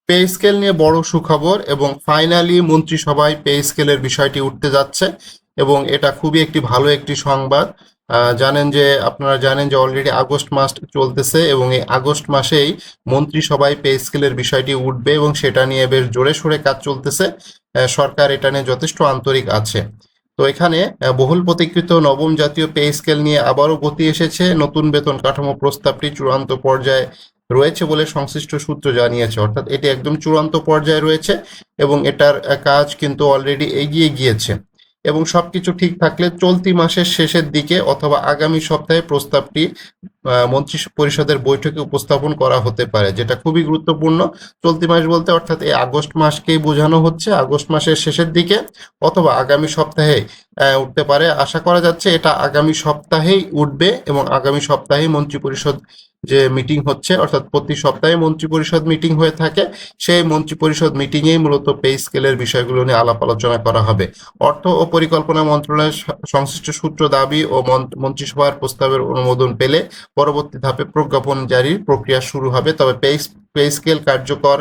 Pay scale নিয়ে বড় সুখবর এবং ফাইনালি মন্ত্রিসভায় পে স্কেলের বিষয়টি উঠতে যাচ্ছে এবং এটা খুবই একটি ভালো একটি সংবাদ। আপনারা জানেন যে অলরেডি আগস্ট মাস চলতেছে এবং এই আগস্ট মাসেই মন্ত্রিসভায় পে স্কেলের বিষয়টি উঠবে এবং সেটা নিয়ে বেশ জোরে সোরে কাজ চলতেছে। সরকার এটা নিয়ে যথেষ্ট আন্তরিক আছে। তো এখানে বহুল প্রতীক্ষিত নবম জাতীয় পে স্কেল নিয়ে আবারও গতি এসেছে। নতুন বেতন কাঠামো প্রস্তাবটি চূড়ান্ত পর্যায়ে রয়েছে বলে সংশ্লিষ্ট সূত্র জানিয়েছে, অর্থাৎ এটি একদম চূড়ান্ত পর্যায়ে রয়েছে এবং এটার কাজ কিন্তু অলরেডি এগিয়ে গিয়েছে এবং সবকিছু ঠিক থাকলে চলতি মাসের শেষের দিকে অথবা আগামী সপ্তাহে প্রস্তাবটি মন্ত্রী পরিষদের বৈঠকে উপস্থাপন করা হতে পারে, যেটা খুবই গুরুত্বপূর্ণ। চলতি মাস বলতে অর্থাৎ এই আগস্ট মাসকেই বোঝানো হচ্ছে, আগস্ট মাসের শেষের দিকে অথবা আগামী সপ্তাহে উঠতে পারে। আশা করা যাচ্ছে এটা আগামী সপ্তাহেই উঠবে এবং আগামী সপ্তাহেই মন্ত্রিপরিষদ যে মিটিং হচ্ছে, অর্থাৎ প্রতি সপ্তাহে মন্ত্রিপরিষদ মিটিং হয়ে থাকে, সেই মন্ত্রিপরিষদ মিটিংয়েই মূলত পে স্কেলের বিষয়গুলো নিয়ে আলাপ আলোচনা করা হবে। অর্থ ও পরিকল্পনা মন্ত্রণালয়ের সংশ্লিষ্ট সূত্র দাবি ও মন্ত্রিসভার প্রস্তাবের অনুমোদন পেলে পরবর্তী ধাপে প্রজ্ঞাপন জারির প্রক্রিয়া শুরু হবে। তবে পে স্কেল কার্যকর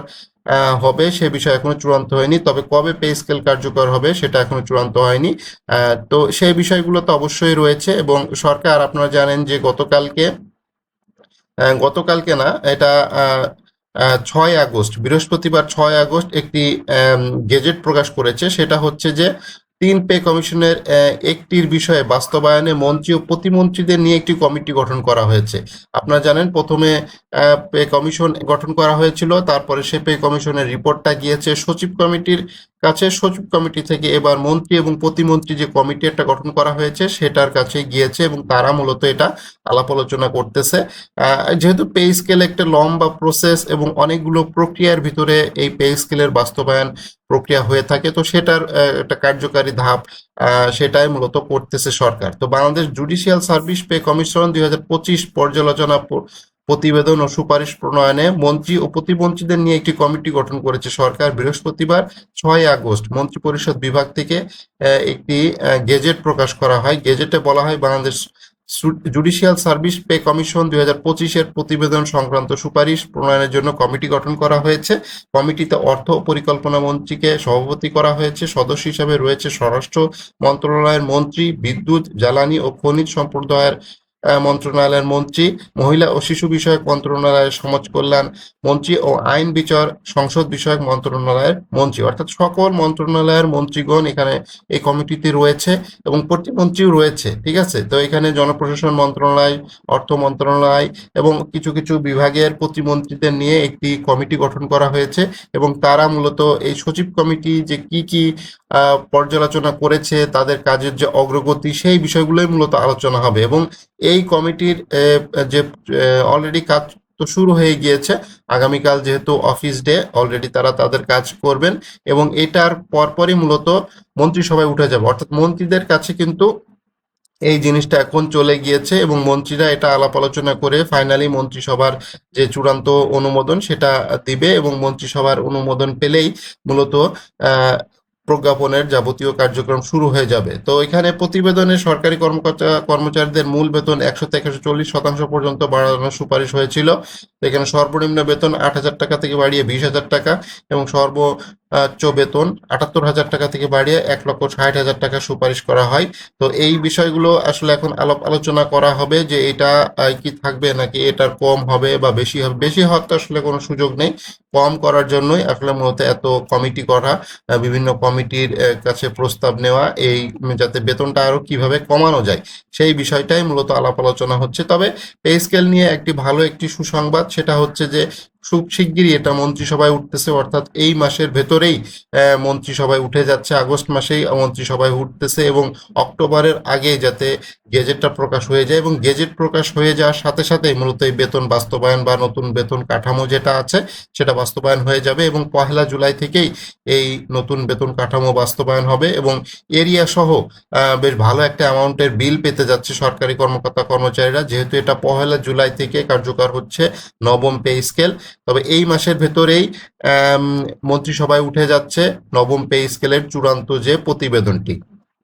হবে সে বিষয় এখনো চূড়ান্ত হয়নি, তবে কবে পে স্কেল কার্যকর হবে সেটা এখনো চূড়ান্ত হয়নি। তো সেই বিষয়গুলো তো অবশ্যই রয়েছে এবং সরকার, আপনারা জানেন যে গতকালকে না, এটা 6 আগস্ট, বৃহস্পতিবার 6 আগস্ট একটি গেজেট প্রকাশ করেছে। সেটা হচ্ছে যে 3 পে কমিশনের একটির বিষয়ে বাস্তবায়নে মন্ত্রী ও প্রতিমন্ত্রীদের নিয়ে একটি কমিটি গঠন করা হয়েছে। আপনারা জানেন প্রথমে পে কমিশন গঠন করা হয়েছিল, তারপরে সে পে কমিশনের রিপোর্টটা গিয়েছে সচিব কমিটির কাছে, সচিব কমিটি থেকে এবার মন্ত্রী এবং প্রতিমন্ত্রী যে কমিটি একটা গঠন করা হয়েছে সেটার কাছে গিয়েছে এবং তারা মূলত এটা আলাপ আলোচনা করতেছে। যেহেতু পে স্কেল একটা লম্বা প্রসেস এবং অনেকগুলো প্রক্রিয়ার ভিতরে এই পে স্কেলের বাস্তবায়ন প্রক্রিয়া হয়ে থাকে, তো সেটার একটা কার্যকারী ধাপ সেটাই মূলত করতেছে সরকার। তো Bangladesh judicial service pay commission 2025 পর্যালোচনা প্রতিবেদন ও সুপারিশ প্রণয়নে মন্ত্রী ও প্রতিমন্ত্রীদের নিয়ে একটি কমিটি গঠন করেছে সরকার। বৃহস্পতিবার 6 আগস্ট মন্ত্রিপরিষদ বিভাগ থেকে একটি গেজেট প্রকাশ করা হয়। গেজেটে বলা হয়, Bangladesh judicial service pay commission 2025-এর প্রতিবেদন সংক্রান্ত সুপারিশ প্রণয়নের জন্য কমিটি গঠন করা হয়েছে। কমিটিতে অর্থ ও পরিকল্পনা মন্ত্রীকে সভাপতি করা হয়েছে। সদস্য হিসাবে রয়েছে স্বরাষ্ট্র মন্ত্রণালয়ের মন্ত্রী, বিদ্যুৎ, জ্বালানি ও খনিজ সম্প্রদায়ের মন্ত্রণালয়ের মন্ত্রী, মহিলা ও শিশু বিষয়ক মন্ত্রণালয়ের সমাজ কল্যাণ মন্ত্রী ও আইন বিচার সংসদ বিষয়ক মন্ত্রণালয়ের মন্ত্রী, অর্থাৎ সকল মন্ত্রণালয়ের মন্ত্রীগণ এখানে এই কমিটিতে রয়েছে এবং প্রতিমন্ত্রীও রয়েছে। ঠিক আছে, তো এখানে জনপ্রশাসন মন্ত্রণালয়, অর্থ মন্ত্রণালয় এবং কিছু কিছু বিভাগের প্রতিমন্ত্রীদের নিয়ে একটি কমিটি গঠন করা হয়েছে এবং তারা মূলত এই সচিব কমিটি যে কি কি পর্যালোচনা করেছে, তাদের কাজের যে অগ্রগতি, সেই বিষয়গুলোই মূলত আলোচনা হবে এবং এই কমিটির যে অলরেডি কাজ তো শুরু হয়ে গিয়েছে। আগামীকাল যেহেতু অফিস ডে, অলরেডি তারা তাদের কাজ করবেন এবং এটার পরপরই মূলত মন্ত্রিসভায় উঠে যাবে, অর্থাৎ মন্ত্রীদের কাছে কিন্তু এই জিনিসটা এখন চলে গিয়েছে এবং মন্ত্রীরা এটা আলাপ আলোচনা করে ফাইনালি মন্ত্রিসভার যে চূড়ান্ত অনুমোদন সেটা দিবে এবং মন্ত্রিসভার অনুমোদন পেলেই মূলত আহ প্রজ্ঞাপনের যাবতীয় কার্যক্রম শুরু হয়ে যাবে। তো এখানে প্রতিবেদনে সরকারি কর্মচারীদের মূল বেতন 100 থেকে 140% পর্যন্ত বাড়ানোর সুপারিশ হয়েছিল। এখানে সর্বনিম্ন বেতন 8,000 টাকা থেকে বাড়িয়ে 20,000 টাকা এবং সর্বোচ্চ বেতন 78,000 টাকা থেকে বাড়িয়ে 1,60,000 টাকা সুপারিশ করা হয়। তো এই বিষয়গুলো আসলে এখন আলোচনা করা হবে যে এটা কি থাকবে নাকি এটার কম হবে বা বেশি হবে। বেশি হওয়ার তো আসলে কোনো সুযোগ নেই, কম করার জন্যই আসলে মূলত এত কমিটি করা, বিভিন্ন কমিটির কাছে প্রস্তাব নেওয়া, এই যাতে বেতনটা আরো কিভাবে কমানো যায় সেই বিষয়টাই মূলত আলাপ আলোচনা হচ্ছে। তবে পে স্কেল নিয়ে একটি ভালো একটি সুসংবাদ, সেটা হচ্ছে যে খুব শিগগিরই এটা মন্ত্রিসভায় উঠতেছে, অর্থাৎ এই মাসের ভেতরেই মন্ত্রিসভায় উঠে যাচ্ছে, আগস্ট মাসেই মন্ত্রিসভায় উঠতেছে এবং অক্টোবরের আগে যাতে গেজেটটা প্রকাশ হয়ে যায় এবং গেজেট প্রকাশ হয়ে যাওয়ার সাথে সাথে মূলত এই বেতন বাস্তবায়ন বা নতুন বেতন কাঠামো যেটা আছে সেটা বাস্তবায়ন হয়ে যাবে এবং 1 জুলাই থেকেই এই নতুন বেতন কাঠামো বাস্তবায়ন হবে এবং এরিয়া সহ বেশ ভালো একটা অ্যামাউন্টের বিল পেতে যাচ্ছে সরকারি কর্মকর্তা কর্মচারীরা, যেহেতু এটা 1 জুলাই থেকে কার্যকর হচ্ছে নবম পে স্কেল। তবে এই মাসের ভেতরেই মন্ত্রিসভায় উঠে যাচ্ছে নবম পে স্কেলের চূড়ান্ত যে প্রতিবেদনটি।